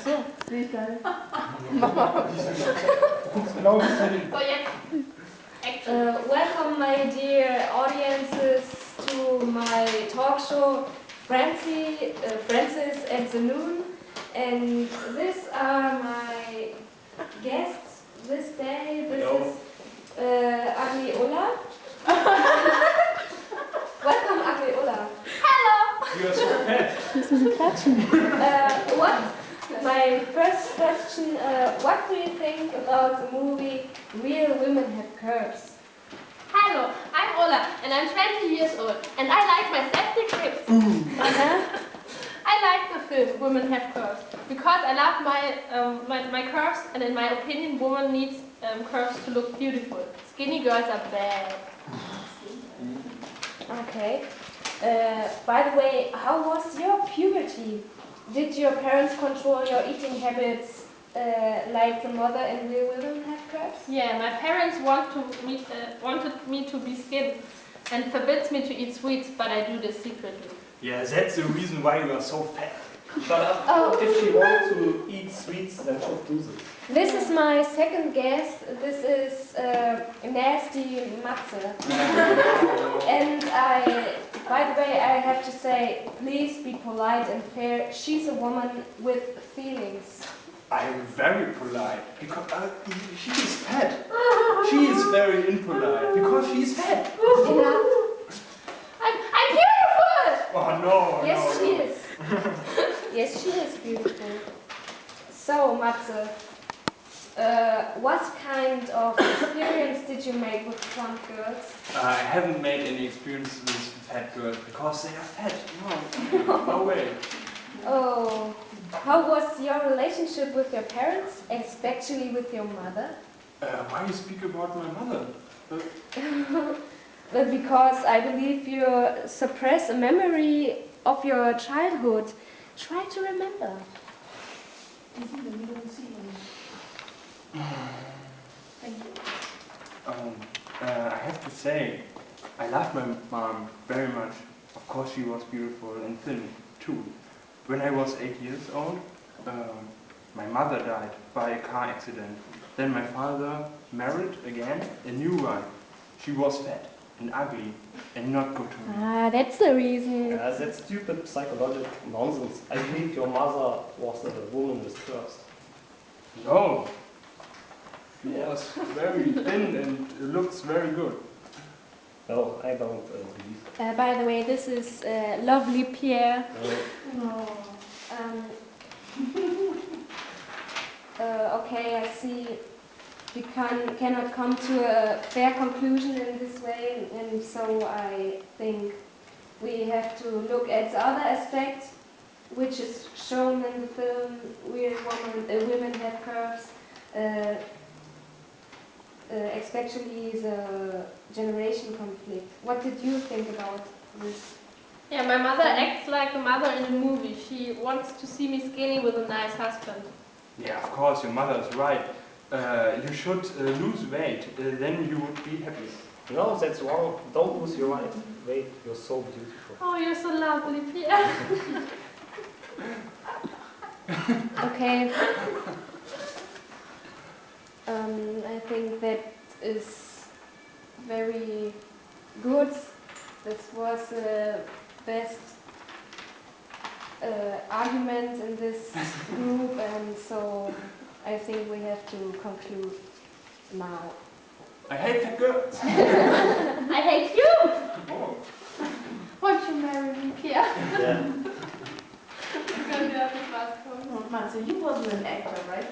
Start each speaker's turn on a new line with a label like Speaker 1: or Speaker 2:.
Speaker 1: so, das sehe ich gar nicht.
Speaker 2: So, jetzt. Welcome, my dear audiences, to my talk show, Francis and the Noon. And these are my guests this day. This is Agni Ola. Welcome, Agni Ola. Hello.
Speaker 3: You are so fat.
Speaker 1: Müssen Sie klatschen.
Speaker 2: My first question, what do you think about the movie Real Women Have Curves?
Speaker 4: Hello, I'm Ola and I'm 20 years old and I like my septic ribs. I like the film Women Have Curves because I love my curves, and in my opinion women need curves to look beautiful. Skinny girls are bad.
Speaker 2: Okay. By the way, how was your puberty? Did your parents control your eating habits like the mother in Real Women Have Curves?
Speaker 4: Yeah, my parents wanted me to be skinny and forbids me to eat sweets, but I do this secretly.
Speaker 3: Yeah, that's the reason why you are so fat.
Speaker 5: But if she wants to eat sweets, then she'll do this.
Speaker 2: This is my second guest. This is Nasty Matze. And by the way, I have to say, please be polite and fair. She's a woman with feelings.
Speaker 3: I am very polite because she is fat. She is very impolite because she is fat.
Speaker 2: Yeah.
Speaker 4: I'm beautiful!
Speaker 3: Oh no,
Speaker 2: Yes,
Speaker 3: no,
Speaker 2: she
Speaker 3: no.
Speaker 2: is. Yes, she is beautiful. So, Matze, what kind of experience did you make with plump girls?
Speaker 3: I haven't made any experience with fat girls because they are fat. No, no way.
Speaker 2: Oh, how was your relationship with your parents, especially with your mother?
Speaker 3: Why you speak about my mother?
Speaker 2: Because I believe you suppress a memory of your childhood. Try to remember.
Speaker 3: I have to say, I love my mom very much. Of course she was beautiful and thin too. When I was 8 years old, my mother died by a car accident. Then my father married again a new wife. She was fat and ugly and not good to me.
Speaker 2: Ah, that's the reason.
Speaker 5: That's stupid psychological nonsense. I believe your mother was a woman with curves.
Speaker 3: No, she was very thin and looks very good.
Speaker 5: No, I don't believe.
Speaker 2: By the way, this is lovely Pierre.
Speaker 5: No.
Speaker 2: Okay, I see. We cannot come to a fair conclusion in this way, and so I think we have to look at the other aspect, which is shown in the film Real Women Have Curves, especially the generation conflict. What did you think about this?
Speaker 4: Yeah, my mother acts like a mother in a movie. She wants to see me skinny with a nice husband.
Speaker 3: Yeah, of course, your mother is right. You should lose weight, then you would be happy.
Speaker 5: No, that's wrong. Don't lose your weight. You're so beautiful.
Speaker 4: Oh, you're so lovely, Pierre.
Speaker 2: Okay. I think that is very good. This was the best argument in this group, and so I think we have to conclude now.
Speaker 3: I hate fat girls.
Speaker 4: I hate you!
Speaker 3: Oh.
Speaker 4: Won't you marry me, Pierre?
Speaker 5: Yeah.
Speaker 1: Matze, you wasn't an actor, right?